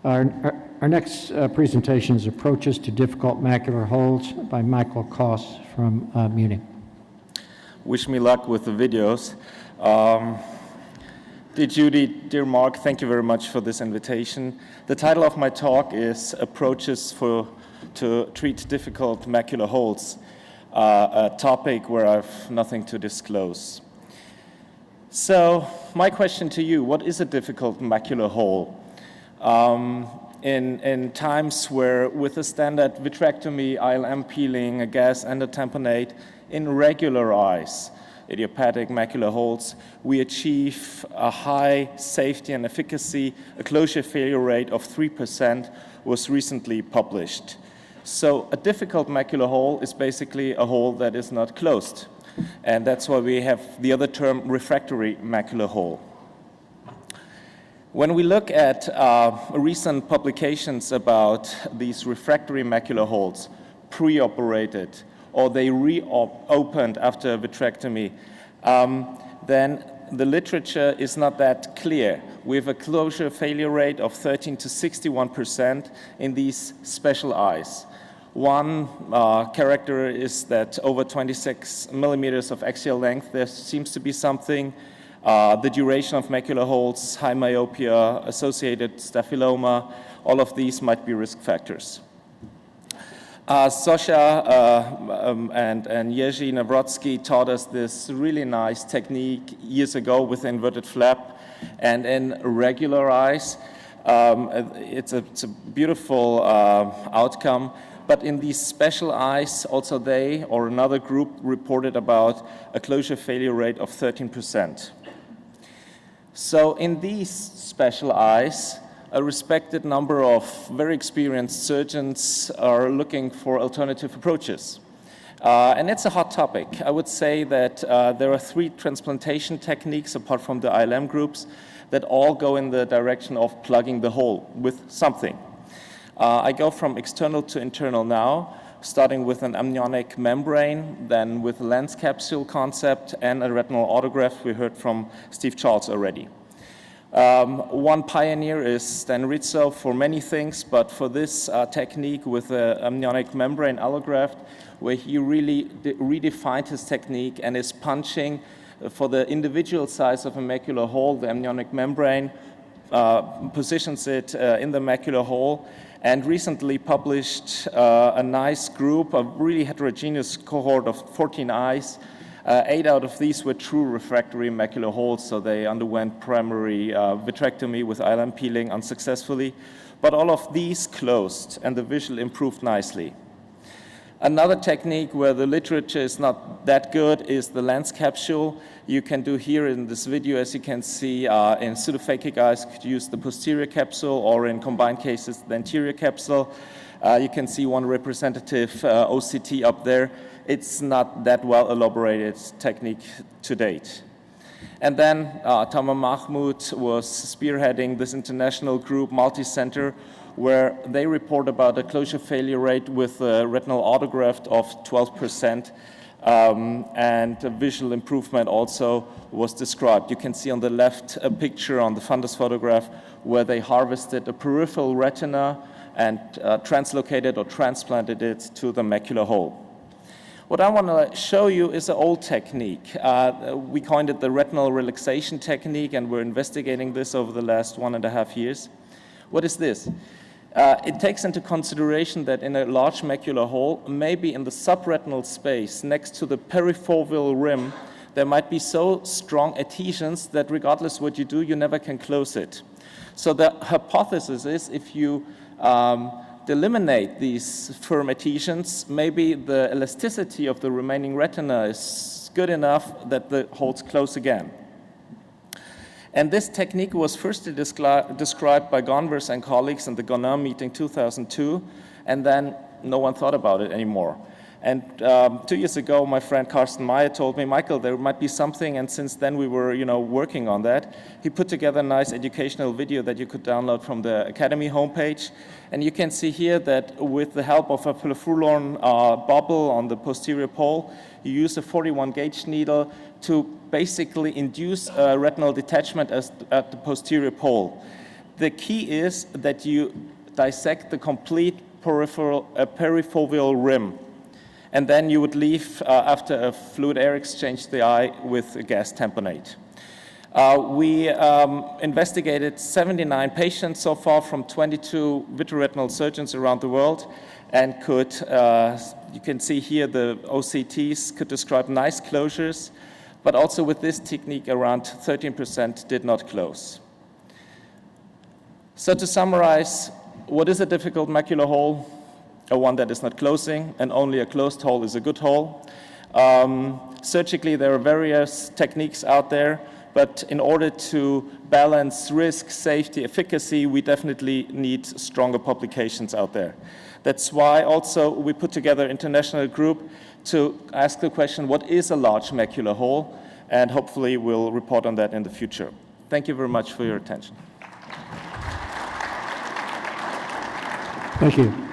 Our next presentation is Approaches to Difficult Macular Holes by Michael Koss from Munich. Wish me luck with the videos. Dear Judy, dear Mark, thank you very much for this invitation. The title of my talk is Approaches to Treat Difficult Macular Holes, a topic where I have nothing to disclose. So, my question to you, what is a difficult macular hole? In times where with a standard vitrectomy, ILM peeling, a gas endotamponade, in regular eyes, idiopathic macular holes, we achieve a high safety and efficacy. A closure failure rate of 3% was recently published. So a difficult macular hole is basically a hole that is not closed. And that's why we have the other term, refractory macular hole. When we look at recent publications about these refractory macular holes, pre-operated, or they reopened after vitrectomy, then the literature is not that clear. We have a closure failure rate of 13 to 61% in these special eyes. One character is that over 26 millimeters of axial length, there seems to be something. The duration of macular holes, high myopia, associated staphyloma, all of these might be risk factors. Sasha and Jerzy Nawrocki taught us this really nice technique years ago with inverted flap, and in regular eyes, it's a beautiful outcome. But in these special eyes, also they or another group reported about a closure failure rate of 13%. So in these special eyes, a respected number of very experienced surgeons are looking for alternative approaches. And it's a hot topic. I would say that there are 3 transplantation techniques, apart from the ILM groups, that all go in the direction of plugging the hole with something. I go from external to internal now, starting with an amniotic membrane, then with a lens capsule concept, and a retinal autograft we heard from Steve Charles already. One pioneer is Stan Rizzo for many things, but for this technique with the amniotic membrane allograft, where he really redefined his technique and is punching for the individual size of a macular hole, the amniotic membrane, positions it in the macular hole, and recently published a nice group, a really heterogeneous cohort of 14 eyes. 8 out of these were true refractory macular holes, so they underwent primary vitrectomy with ILM peeling unsuccessfully. But all of these closed, and the visual improved nicely. Another technique where the literature is not that good is the lens capsule. You can do here in this video, as you can see, in pseudophakic eyes, could use the posterior capsule, or in combined cases, the anterior capsule. You can see one representative OCT up there. It's not that well elaborated technique to date. And then Tamar Mahmoud was spearheading this international group, multi-center, where they report about a closure failure rate with a retinal autograft of 12%, and a visual improvement also was described. You can see on the left a picture on the fundus photograph where they harvested a peripheral retina and translocated or transplanted it to the macular hole. What I want to show you is an old technique. We coined it the retinal relaxation technique, and we're investigating this over the last 1.5 years. What is this? It takes into consideration that in a large macular hole, maybe in the subretinal space next to the perifoveal rim, there might be so strong adhesions that regardless what you do, you never can close it. So the hypothesis is if you eliminate these firm adhesions, maybe the elasticity of the remaining retina is good enough that the holes close again. And this technique was first described by Gonvers and colleagues in the Gonin meeting 2002, and then no one thought about it anymore. And 2 years ago, my friend Carsten Meyer told me, Michael, there might be something, and since then we were, working on that. He put together a nice educational video that you could download from the Academy homepage. And you can see here that with the help of a perfluorine bubble on the posterior pole, you use a 41 gauge needle to basically induce retinal detachment at the posterior pole. The key is that you dissect the complete perifoveal rim, and then you would leave, after a fluid air exchange, the eye with a gas tamponade. We investigated 79 patients so far from 22 vitreoretinal surgeons around the world, and could, you can see here the OCTs could describe nice closures, but also with this technique around 13% did not close. So to summarize, what is a difficult macular hole? A one that is not closing, and only a closed hole is a good hole. Surgically, there are various techniques out there, but in order to balance risk, safety, efficacy, we definitely need stronger publications out there. That's why also we put together an international group to ask the question, what is a large macular hole? And hopefully we'll report on that in the future. Thank you very much for your attention. Thank you.